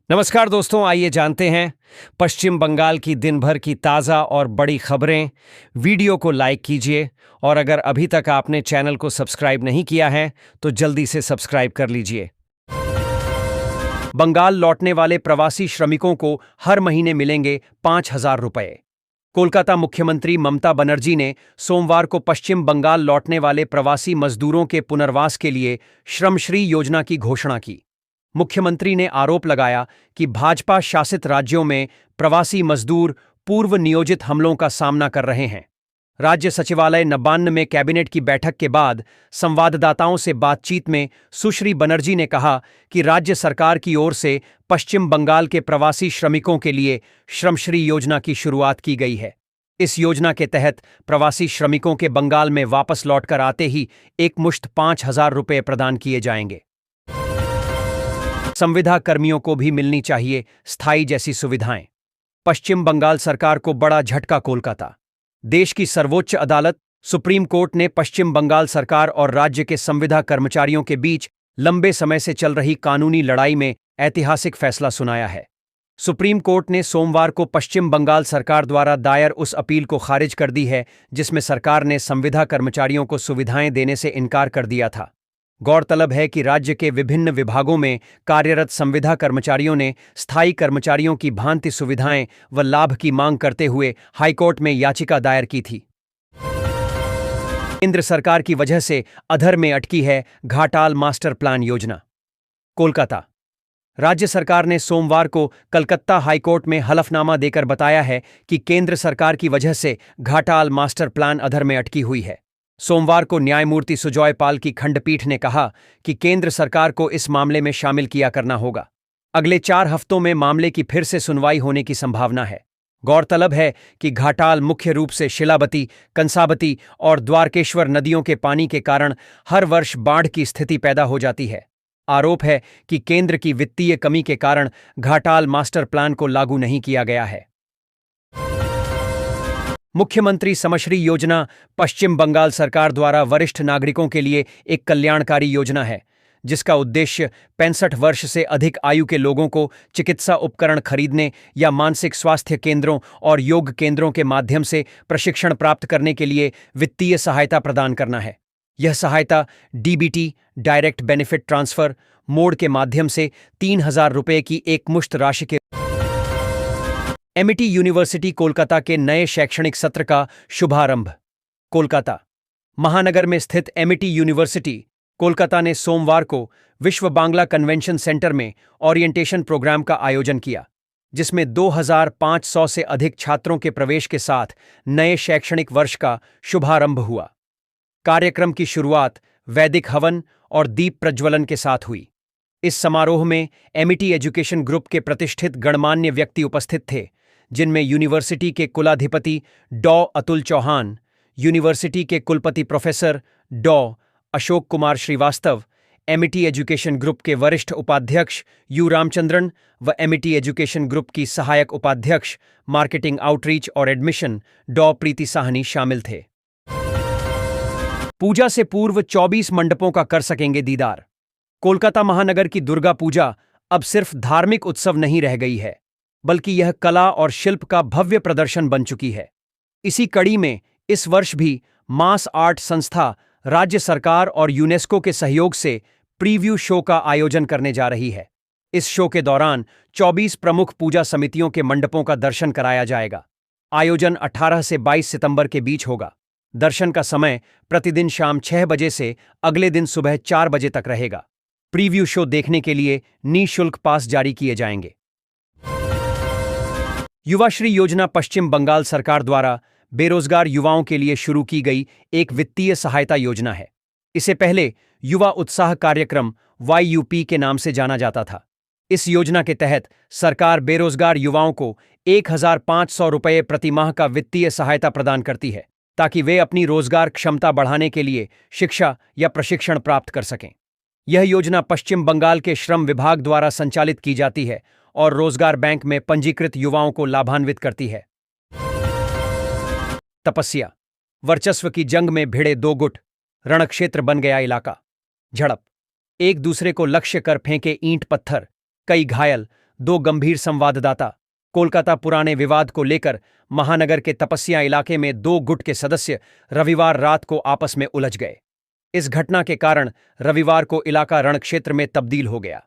नमस्कार दोस्तों, आइए जानते हैं पश्चिम बंगाल की दिन भर की ताज़ा और बड़ी खबरें। वीडियो को लाइक कीजिए और अगर अभी तक आपने चैनल को सब्सक्राइब नहीं किया है तो जल्दी से सब्सक्राइब कर लीजिए। बंगाल लौटने वाले प्रवासी श्रमिकों को हर महीने मिलेंगे 5,000 रुपए। कोलकाता मुख्यमंत्री ममता बनर्जी ने सोमवार को पश्चिम बंगाल लौटने वाले प्रवासी मजदूरों के पुनर्वास के लिए श्रमश्री योजना की घोषणा की। मुख्यमंत्री ने आरोप लगाया कि भाजपा शासित राज्यों में प्रवासी मजदूर पूर्व नियोजित हमलों का सामना कर रहे हैं। राज्य सचिवालय नबान्न में कैबिनेट की बैठक के बाद संवाददाताओं से बातचीत में सुश्री बनर्जी ने कहा कि राज्य सरकार की ओर से पश्चिम बंगाल के प्रवासी श्रमिकों के लिए श्रमश्री योजना की शुरुआत की गई है। इस योजना के तहत प्रवासी श्रमिकों के बंगाल में वापस लौटकर आते ही एकमुश्त 5,000 रुपये प्रदान किए जाएंगे। संविदा कर्मियों को भी मिलनी चाहिए स्थायी जैसी सुविधाएं। पश्चिम बंगाल सरकार को बड़ा झटका। कोलकाता। देश की सर्वोच्च अदालत सुप्रीम कोर्ट ने पश्चिम बंगाल सरकार और राज्य के संविदा कर्मचारियों के बीच लंबे समय से चल रही कानूनी लड़ाई में ऐतिहासिक फैसला सुनाया है। सुप्रीम कोर्ट ने सोमवार को पश्चिम बंगाल सरकार द्वारा दायर उस अपील को खारिज कर दी है जिसमें सरकार ने संविदा कर्मचारियों को सुविधाएं देने से इनकार कर दिया था। गौरतलब है कि राज्य के विभिन्न विभागों में कार्यरत संविदा कर्मचारियों ने स्थायी कर्मचारियों की भांति सुविधाएं व लाभ की मांग करते हुए हाईकोर्ट में याचिका दायर की थी। केंद्र सरकार की वजह से अधर में अटकी है घाटाल मास्टर प्लान योजना। कोलकाता। राज्य सरकार ने सोमवार को कलकत्ता हाईकोर्ट में हलफनामा देकर बताया है कि केंद्र सरकार की वजह से घाटाल मास्टर प्लान अधर में अटकी हुई है। सोमवार को न्यायमूर्ति सुजॉय पाल की खंडपीठ ने कहा कि केंद्र सरकार को इस मामले में शामिल किया करना होगा। अगले 4 हफ्तों में मामले की फिर से सुनवाई होने की संभावना है। गौरतलब है कि घाटाल मुख्य रूप से शिलावती, कंसाबती और द्वारकेश्वर नदियों के पानी के कारण हर वर्ष बाढ़ की स्थिति पैदा हो जाती है। आरोप है कि केंद्र की वित्तीय कमी के कारण घाटाल मास्टर प्लान को लागू नहीं किया गया है। मुख्यमंत्री समश्री योजना पश्चिम बंगाल सरकार द्वारा वरिष्ठ नागरिकों के लिए एक कल्याणकारी योजना है जिसका उद्देश्य 65 वर्ष से अधिक आयु के लोगों को चिकित्सा उपकरण खरीदने या मानसिक स्वास्थ्य केंद्रों और योग केंद्रों के माध्यम से प्रशिक्षण प्राप्त करने के लिए वित्तीय सहायता प्रदान करना है। यह सहायता DBT direct benefit transfer mode के माध्यम से 3,000 रुपये की एकमुश्त राशि के एमिटी यूनिवर्सिटी कोलकाता के नए शैक्षणिक सत्र का शुभारंभ। कोलकाता। महानगर में स्थित एमिटी यूनिवर्सिटी कोलकाता ने सोमवार को विश्व बांग्ला कन्वेंशन सेंटर में ओरिएंटेशन प्रोग्राम का आयोजन किया जिसमें 2,500 से अधिक छात्रों के प्रवेश के साथ नए शैक्षणिक वर्ष का शुभारंभ हुआ। कार्यक्रम की शुरुआत वैदिक हवन और दीप प्रज्वलन के साथ हुई। इस समारोह में एमिटी एजुकेशन ग्रुप के प्रतिष्ठित गणमान्य व्यक्ति उपस्थित थे जिनमें यूनिवर्सिटी के कुलाधिपति डॉ अतुल चौहान, यूनिवर्सिटी के कुलपति प्रोफेसर डॉ अशोक कुमार श्रीवास्तव, एमिटी एजुकेशन ग्रुप के वरिष्ठ उपाध्यक्ष यू रामचंद्रन व एमिटी एजुकेशन ग्रुप की सहायक उपाध्यक्ष मार्केटिंग आउटरीच और एडमिशन डॉ प्रीति साहनी शामिल थे। पूजा से पूर्व 24 मंडपों का कर सकेंगे दीदार। कोलकाता महानगर की दुर्गा पूजा अब सिर्फ धार्मिक उत्सव नहीं रह गई है बल्कि यह कला और शिल्प का भव्य प्रदर्शन बन चुकी है। इसी कड़ी में इस वर्ष भी मास आर्ट संस्था राज्य सरकार और यूनेस्को के सहयोग से प्रीव्यू शो का आयोजन करने जा रही है। इस शो के दौरान 24 प्रमुख पूजा समितियों के मंडपों का दर्शन कराया जाएगा। आयोजन 18 से 22 सितंबर के बीच होगा। दर्शन का समय प्रतिदिन शाम 6 बजे से अगले दिन सुबह 4 बजे तक रहेगा। प्रीव्यू शो देखने के लिए निःशुल्क पास जारी किए जाएंगे। युवाश्री योजना पश्चिम बंगाल सरकार द्वारा बेरोजगार युवाओं के लिए शुरू की गई एक वित्तीय सहायता योजना है। इसे पहले युवा उत्साह कार्यक्रम YUP के नाम से जाना जाता था। इस योजना के तहत सरकार बेरोजगार युवाओं को 1,500 रुपये प्रति माह का वित्तीय सहायता प्रदान करती है ताकि वे अपनी रोजगार क्षमता बढ़ाने के लिए शिक्षा या प्रशिक्षण प्राप्त कर सकें। यह योजना पश्चिम बंगाल के श्रम विभाग द्वारा संचालित की जाती है और रोजगार बैंक में पंजीकृत युवाओं को लाभान्वित करती है। तपस्या। वर्चस्व की जंग में भिड़े 2 गुट, रणक्षेत्र बन गया इलाका। झड़प। एक दूसरे को लक्ष्य कर फेंके ईंट पत्थर, कई घायल, दो गंभीर संवाददाता। कोलकाता पुराने विवाद को लेकर महानगर के तपस्या इलाके में दो गुट के सदस्य रविवार रात को आपस में उलझ गए। इस घटना के कारण रविवार को इलाका रणक्षेत्र में तब्दील हो गया।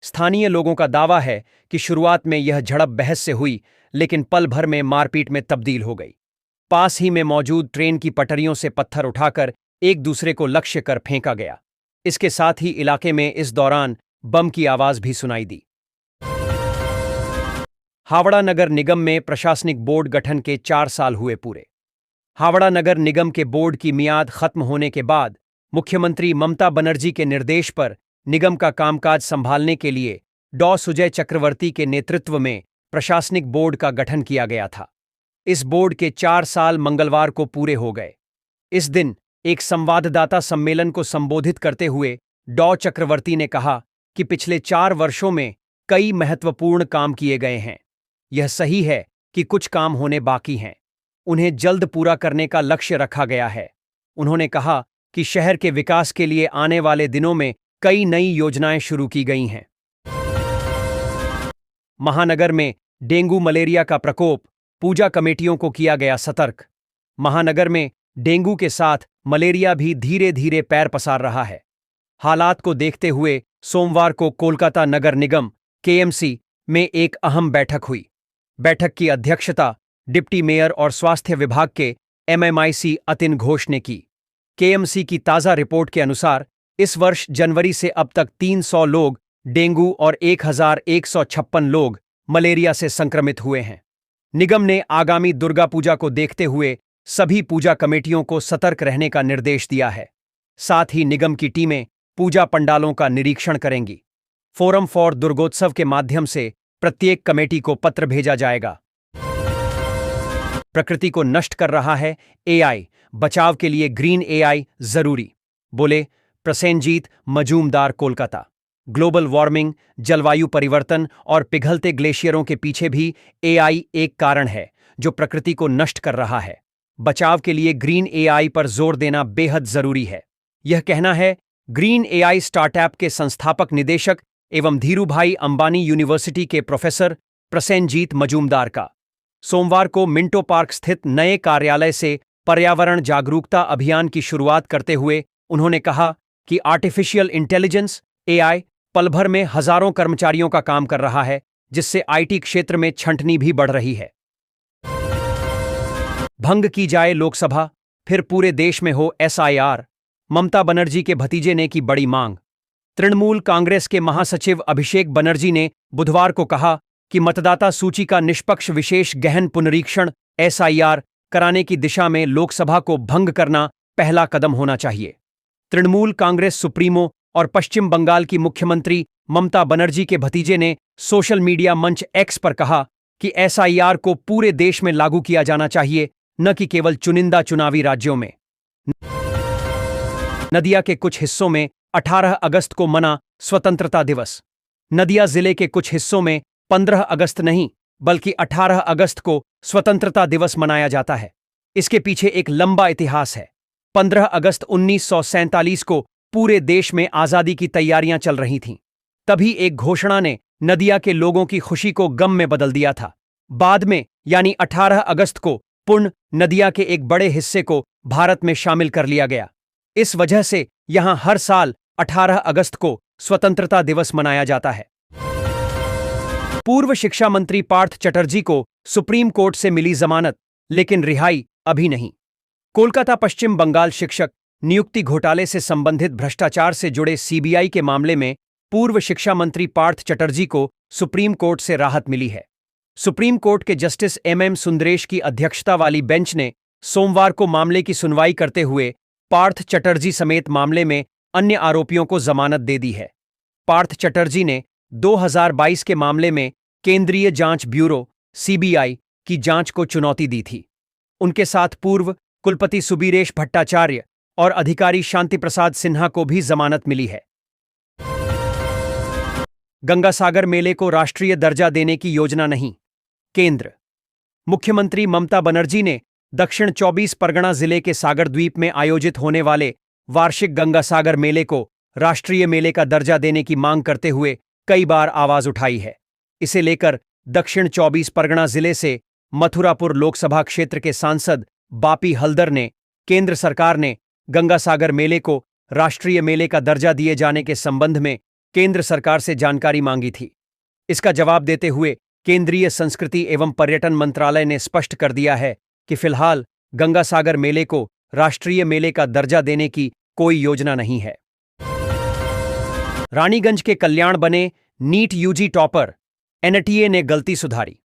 स्थानीय लोगों का दावा है कि शुरुआत में यह झड़प बहस से हुई, लेकिन पल भर में मारपीट में तब्दील हो गई। पास ही में मौजूद ट्रेन की पटरियों से पत्थर उठाकर एक दूसरे को लक्ष्य कर फेंका गया। इसके साथ ही इलाके में इस दौरान बम की आवाज भी सुनाई दी। हावड़ा नगर निगम में प्रशासनिक बोर्ड गठन के 4 साल हुए पूरे। हावड़ा नगर निगम के बोर्ड की मियाद खत्म होने के बाद मुख्यमंत्री ममता बनर्जी के निर्देश पर निगम का कामकाज संभालने के लिए डॉ सुजय चक्रवर्ती के नेतृत्व में प्रशासनिक बोर्ड का गठन किया गया था। इस बोर्ड के 4 साल मंगलवार को पूरे हो गए। इस दिन एक संवाददाता सम्मेलन को संबोधित करते हुए डॉ चक्रवर्ती ने कहा कि पिछले 4 वर्षों में कई महत्वपूर्ण काम किए गए हैं। यह सही है कि कुछ काम होने बाकी हैं। उन्हें जल्द पूरा करने का लक्ष्य रखा गया है। उन्होंने कहा कि शहर के विकास के लिए आने वाले दिनों में कई नई योजनाएं शुरू की गई हैं। महानगर में डेंगू मलेरिया का प्रकोप, पूजा कमेटियों को किया गया सतर्क। महानगर में डेंगू के साथ मलेरिया भी धीरे धीरे पैर पसार रहा है। हालात को देखते हुए सोमवार को कोलकाता नगर निगम केएमसी में एक अहम बैठक हुई। बैठक की अध्यक्षता डिप्टी मेयर और स्वास्थ्य विभाग के एमएमआईसी अतिन घोष ने की। केएमसी की ताज़ा रिपोर्ट के अनुसार इस वर्ष जनवरी से अब तक 300 लोग डेंगू और 1156 लोग मलेरिया से संक्रमित हुए हैं। निगम ने आगामी दुर्गा पूजा को देखते हुए सभी पूजा कमेटियों को सतर्क रहने का निर्देश दिया है। साथ ही निगम की टीमें पूजा पंडालों का निरीक्षण करेंगी। फोरम फॉर दुर्गोत्सव के माध्यम से प्रत्येक कमेटी को पत्र भेजा जाएगा। प्रकृति को नष्ट कर रहा है एआई, बचाव के लिए ग्रीन एआई जरूरी, बोले प्रसेनजीत मजूमदार, कोलकाता। ग्लोबल वार्मिंग, जलवायु परिवर्तन और पिघलते ग्लेशियरों के पीछे भी एआई एक कारण है जो प्रकृति को नष्ट कर रहा है। बचाव के लिए ग्रीन एआई पर जोर देना बेहद जरूरी है। यह कहना है ग्रीन एआई स्टार्टअप के संस्थापक निदेशक एवं धीरूभाई अंबानी यूनिवर्सिटी के प्रोफेसर प्रसेनजीत मजूमदार का। सोमवार को मिंटो पार्क स्थित नए कार्यालय से पर्यावरण जागरूकता अभियान की शुरुआत करते हुए उन्होंने कहा कि आर्टिफिशियल इंटेलिजेंस एआई पल भर में हजारों कर्मचारियों का काम कर रहा है, जिससे आईटी क्षेत्र में छंटनी भी बढ़ रही है। भंग की जाए लोकसभा, फिर पूरे देश में हो एसआईआर, ममता बनर्जी के भतीजे ने की बड़ी मांग। तृणमूल कांग्रेस के महासचिव अभिषेक बनर्जी ने बुधवार को कहा कि मतदाता सूची का निष्पक्ष विशेष गहन पुनरीक्षण एसआईआर कराने की दिशा में लोकसभा को भंग करना पहला कदम होना चाहिए। तृणमूल कांग्रेस सुप्रीमो और पश्चिम बंगाल की मुख्यमंत्री ममता बनर्जी के भतीजे ने सोशल मीडिया मंच एक्स पर कहा कि एसआईआर को पूरे देश में लागू किया जाना चाहिए, न कि केवल चुनिंदा चुनावी राज्यों में। नदिया के कुछ हिस्सों में 18 अगस्त को मना स्वतंत्रता दिवस। नदिया जिले के कुछ हिस्सों में 15 अगस्त नहीं बल्कि 18 अगस्त को स्वतंत्रता दिवस मनाया जाता है। इसके पीछे एक लंबा इतिहास है। 15 अगस्त 1947 को पूरे देश में आजादी की तैयारियां चल रही थीं। तभी एक घोषणा ने नदिया के लोगों की खुशी को गम में बदल दिया था। बाद में यानी 18 अगस्त को पुण्य नदिया के एक बड़े हिस्से को भारत में शामिल कर लिया गया। इस वजह से यहां हर साल 18 अगस्त को स्वतंत्रता दिवस मनाया जाता है। पूर्व शिक्षा मंत्री पार्थ चटर्जी को सुप्रीम कोर्ट से मिली जमानत, लेकिन रिहाई अभी नहीं। कोलकाता पश्चिम बंगाल शिक्षक नियुक्ति घोटाले से संबंधित भ्रष्टाचार से जुड़े सीबीआई के मामले में पूर्व शिक्षा मंत्री पार्थ चटर्जी को सुप्रीम कोर्ट से राहत मिली है। सुप्रीम कोर्ट के जस्टिस एमएम सुंदरेश की अध्यक्षता वाली बेंच ने सोमवार को मामले की सुनवाई करते हुए पार्थ चटर्जी समेत मामले में अन्य आरोपियों को जमानत दे दी है। पार्थ चटर्जी ने 2022 के मामले में केंद्रीय जांच ब्यूरो सीबीआई की जांच को चुनौती दी थी। उनके साथ पूर्व कुलपति सुबीरेश भट्टाचार्य और अधिकारी शांति प्रसाद सिन्हा को भी जमानत मिली है। गंगासागर मेले को राष्ट्रीय दर्जा देने की योजना नहीं। केंद्र। मुख्यमंत्री ममता बनर्जी ने दक्षिण 24 परगना जिले के सागर द्वीप में आयोजित होने वाले वार्षिक गंगासागर मेले को राष्ट्रीय मेले का दर्जा देने की मांग करते हुए कई बार आवाज उठाई है। इसे लेकर दक्षिण 24 परगना जिले से मथुरापुर लोकसभा क्षेत्र के सांसद बापी हल्दर ने केंद्र सरकार ने गंगासागर मेले को राष्ट्रीय मेले का दर्जा दिए जाने के संबंध में केंद्र सरकार से जानकारी मांगी थी। इसका जवाब देते हुए केंद्रीय संस्कृति एवं पर्यटन मंत्रालय ने स्पष्ट कर दिया है कि फिलहाल गंगासागर मेले को राष्ट्रीय मेले का दर्जा देने की कोई योजना नहीं है। रानीगंज के कल्याण बने नीट यूजी टॉपर, एनटीए ने गलती सुधारी।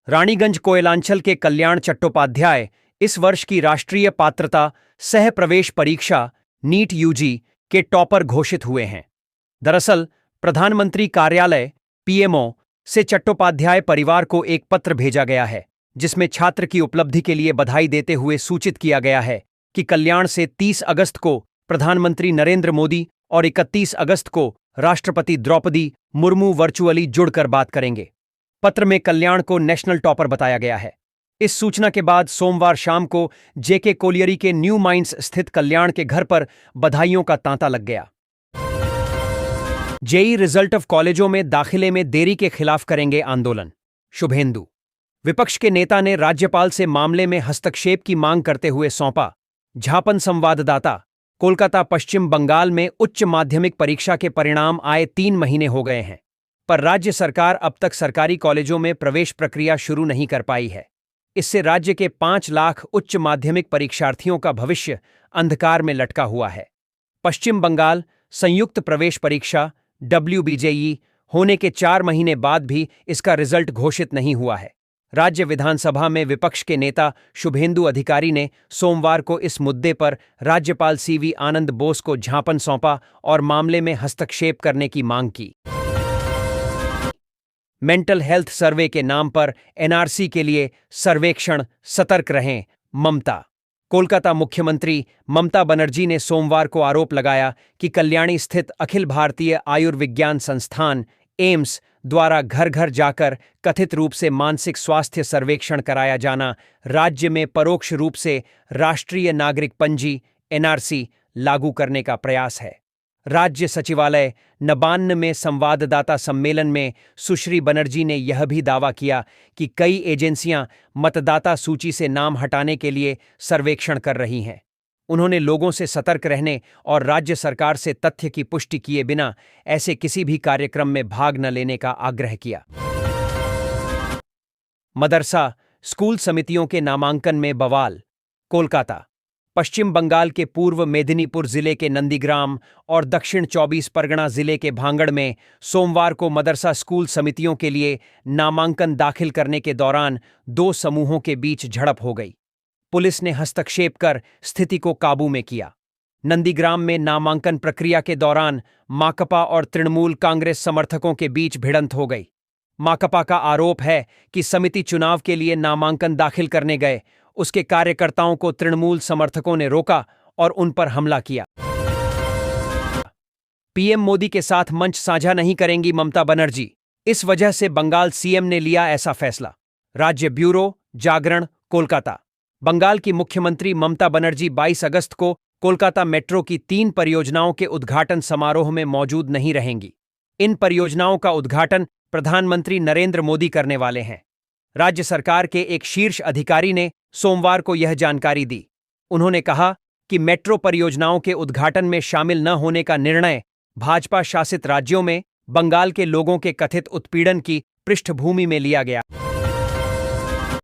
रानीगंज कोयलांचल के कल्याण चट्टोपाध्याय इस वर्ष की राष्ट्रीय पात्रता सह प्रवेश परीक्षा नीट यूजी के टॉपर घोषित हुए हैं। दरअसल प्रधानमंत्री कार्यालय पीएमओ से चट्टोपाध्याय परिवार को एक पत्र भेजा गया है, जिसमें छात्र की उपलब्धि के लिए बधाई देते हुए सूचित किया गया है कि कल्याण से 30 अगस्त को प्रधानमंत्री नरेंद्र मोदी और 31 अगस्त को राष्ट्रपति द्रौपदी मुर्मू वर्चुअली जुड़कर बात करेंगे। पत्र में कल्याण को नेशनल टॉपर बताया गया है। इस सूचना के बाद सोमवार शाम को जेके कोलियरी के न्यू माइंस स्थित कल्याण के घर पर बधाइयों का तांता लग गया। जेई रिजल्ट ऑफ कॉलेजों में दाखिले में देरी के खिलाफ करेंगे आंदोलन, शुभेंदु। विपक्ष के नेता ने राज्यपाल से मामले में हस्तक्षेप की मांग करते हुए सौंपा ज्ञापन। संवाददाता, कोलकाता पश्चिम बंगाल में उच्च माध्यमिक परीक्षा के परिणाम आए 3 महीने हो गए हैं, पर राज्य सरकार अब तक सरकारी कॉलेजों में प्रवेश प्रक्रिया शुरू नहीं कर पाई है। इससे राज्य के 5 लाख उच्च माध्यमिक परीक्षार्थियों का भविष्य अंधकार में लटका हुआ है। पश्चिम बंगाल संयुक्त प्रवेश परीक्षा WBJE होने के 4 महीने बाद भी इसका रिजल्ट घोषित नहीं हुआ है। राज्य विधानसभा में विपक्ष के नेता शुभेंदु अधिकारी ने सोमवार को इस मुद्दे पर राज्यपाल CV आनंद बोस को ज्ञापन सौंपा और मामले में हस्तक्षेप करने की मांग की। मेंटल हेल्थ सर्वे के नाम पर NRC के लिए सर्वेक्षण, सतर्क रहें, ममता। कोलकाता मुख्यमंत्री ममता बनर्जी ने सोमवार को आरोप लगाया कि कल्याणी स्थित अखिल भारतीय आयुर्विज्ञान संस्थान एम्स द्वारा घर घर जाकर कथित रूप से मानसिक स्वास्थ्य सर्वेक्षण कराया जाना राज्य में परोक्ष रूप से राष्ट्रीय नागरिक पंजी NRC लागू करने का प्रयास है। राज्य सचिवालय नबान्न में संवाददाता सम्मेलन में सुश्री बनर्जी ने यह भी दावा किया कि कई एजेंसियां मतदाता सूची से नाम हटाने के लिए सर्वेक्षण कर रही हैं। उन्होंने लोगों से सतर्क रहने और राज्य सरकार से तथ्य की पुष्टि किए बिना ऐसे किसी भी कार्यक्रम में भाग न लेने का आग्रह किया। मदरसा स्कूल समितियों के नामांकन में बवाल, कोलकाता। पश्चिम बंगाल के पूर्व मेदिनीपुर जिले के नंदीग्राम और दक्षिण 24 परगना जिले के भांगड़ में सोमवार को मदरसा स्कूल समितियों के लिए नामांकन दाखिल करने के दौरान 2 समूहों के बीच झड़प हो गई। पुलिस ने हस्तक्षेप कर स्थिति को काबू में किया। नंदीग्राम में नामांकन प्रक्रिया के दौरान माकपा और तृणमूल कांग्रेस समर्थकों के बीच भिड़ंत हो गई। माकपा का आरोप है कि समिति चुनाव के लिए नामांकन दाखिल करने गए उसके कार्यकर्ताओं को तृणमूल समर्थकों ने रोका और उन पर हमला किया। पीएम मोदी के साथ मंच साझा नहीं करेंगी ममता बनर्जी, इस वजह से बंगाल सीएम ने लिया ऐसा फैसला। राज्य ब्यूरो, जागरण, कोलकाता। बंगाल की मुख्यमंत्री ममता बनर्जी 22 अगस्त को कोलकाता मेट्रो की 3 परियोजनाओं के उद्घाटन समारोह में मौजूद नहीं रहेंगी। इन परियोजनाओं का उद्घाटन प्रधानमंत्री नरेंद्र मोदी करने वाले हैं। राज्य सरकार के एक शीर्ष अधिकारी ने सोमवार को यह जानकारी दी। उन्होंने कहा कि मेट्रो परियोजनाओं के उद्घाटन में शामिल न होने का निर्णय भाजपा शासित राज्यों में बंगाल के लोगों के कथित उत्पीड़न की पृष्ठभूमि में लिया गया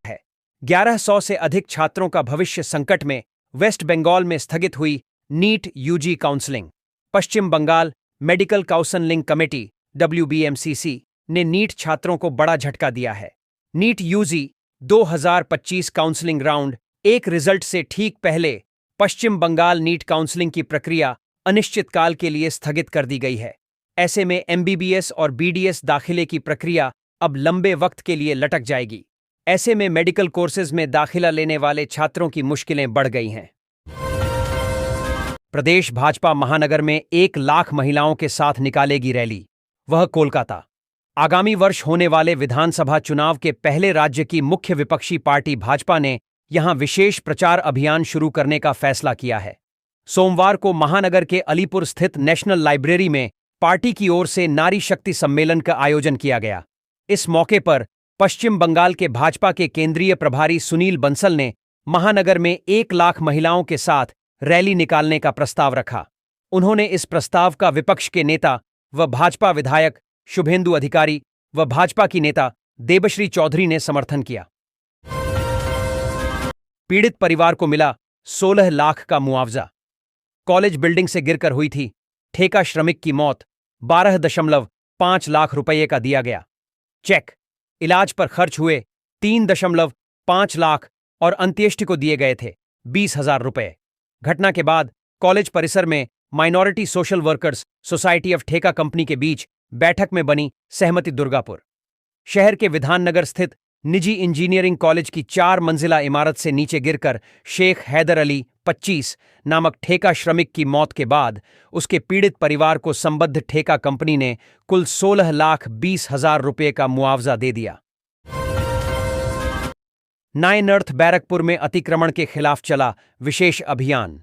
है। 1100 से अधिक छात्रों का भविष्य संकट में, वेस्ट बंगाल में स्थगित हुई NEET UG counselling. Paschim Bengal medical counselling committee WBMCC ने नीट छात्रों को बड़ा झटका दिया है। NEET UG 2025 counselling round 1 result से ठीक पहले पश्चिम बंगाल नीट काउंसलिंग की प्रक्रिया अनिश्चितकाल के लिए स्थगित कर दी गई है। ऐसे में MBBS और BDS दाखिले की प्रक्रिया अब लंबे वक्त के लिए लटक जाएगी। ऐसे में मेडिकल कोर्सेज में दाखिला लेने वाले छात्रों की मुश्किलें बढ़ गई हैं। प्रदेश भाजपा महानगर में 1 लाख महिलाओं के साथ निकालेगी रैली, वह कोलकाता। आगामी वर्ष होने वाले विधानसभा चुनाव के पहले राज्य की मुख्य विपक्षी पार्टी भाजपा ने यहां विशेष प्रचार अभियान शुरू करने का फैसला किया है। सोमवार को महानगर के अलीपुर स्थित नेशनल लाइब्रेरी में पार्टी की ओर से नारी शक्ति सम्मेलन का आयोजन किया गया। इस मौके पर पश्चिम बंगाल के भाजपा के केंद्रीय प्रभारी सुनील बंसल ने महानगर में 1 लाख महिलाओं के साथ रैली निकालने का प्रस्ताव रखा। उन्होंने इस प्रस्ताव का विपक्ष के नेता व भाजपा विधायक शुभेंदु अधिकारी व भाजपा की नेता देबश्री चौधरी ने समर्थन किया। पीड़ित परिवार को मिला 16 लाख का मुआवजा। कॉलेज बिल्डिंग से गिरकर हुई थी ठेका श्रमिक की मौत, 12.5 लाख रुपये का दिया गया चेक। इलाज पर खर्च हुए 3.5 लाख और अंत्येष्टि को दिए गए थे 20,000 रुपये। घटना के बाद कॉलेज परिसर में minority social workers society of ठेका कंपनी के बीच बैठक में बनी सहमति। दुर्गापुर शहर के विधाननगर स्थित निजी इंजीनियरिंग कॉलेज की 4 मंजिला इमारत से नीचे गिरकर शेख हैदर अली 25 नामक ठेका श्रमिक की मौत के बाद उसके पीड़ित परिवार को संबद्ध ठेका कंपनी ने कुल 16,20,000 रुपये का मुआवजा दे दिया। नाय नॉर्थ बैरकपुर में अतिक्रमण के खिलाफ चला विशेष अभियान।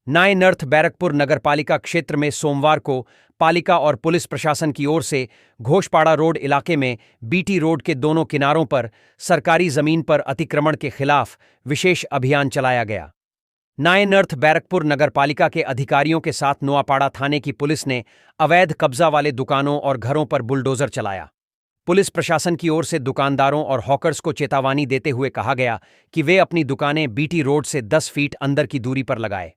नाय नॉर्थ बैरकपुर नगरपालिका क्षेत्र में सोमवार को पालिका और पुलिस प्रशासन की ओर से घोषपाड़ा रोड इलाके में बीटी रोड के दोनों किनारों पर सरकारी जमीन पर अतिक्रमण के खिलाफ विशेष अभियान चलाया गया। नाय नॉर्थ बैरकपुर नगरपालिका के अधिकारियों के साथ नोआपाड़ा थाने की पुलिस ने अवैध कब्जा वाले दुकानों और घरों पर बुलडोजर चलाया। पुलिस प्रशासन की ओर से दुकानदारों और हॉकर्स को चेतावनी देते हुए कहा गया कि वे अपनी दुकानें बीटी रोड से 10 फीट अंदर की दूरी पर लगाएं।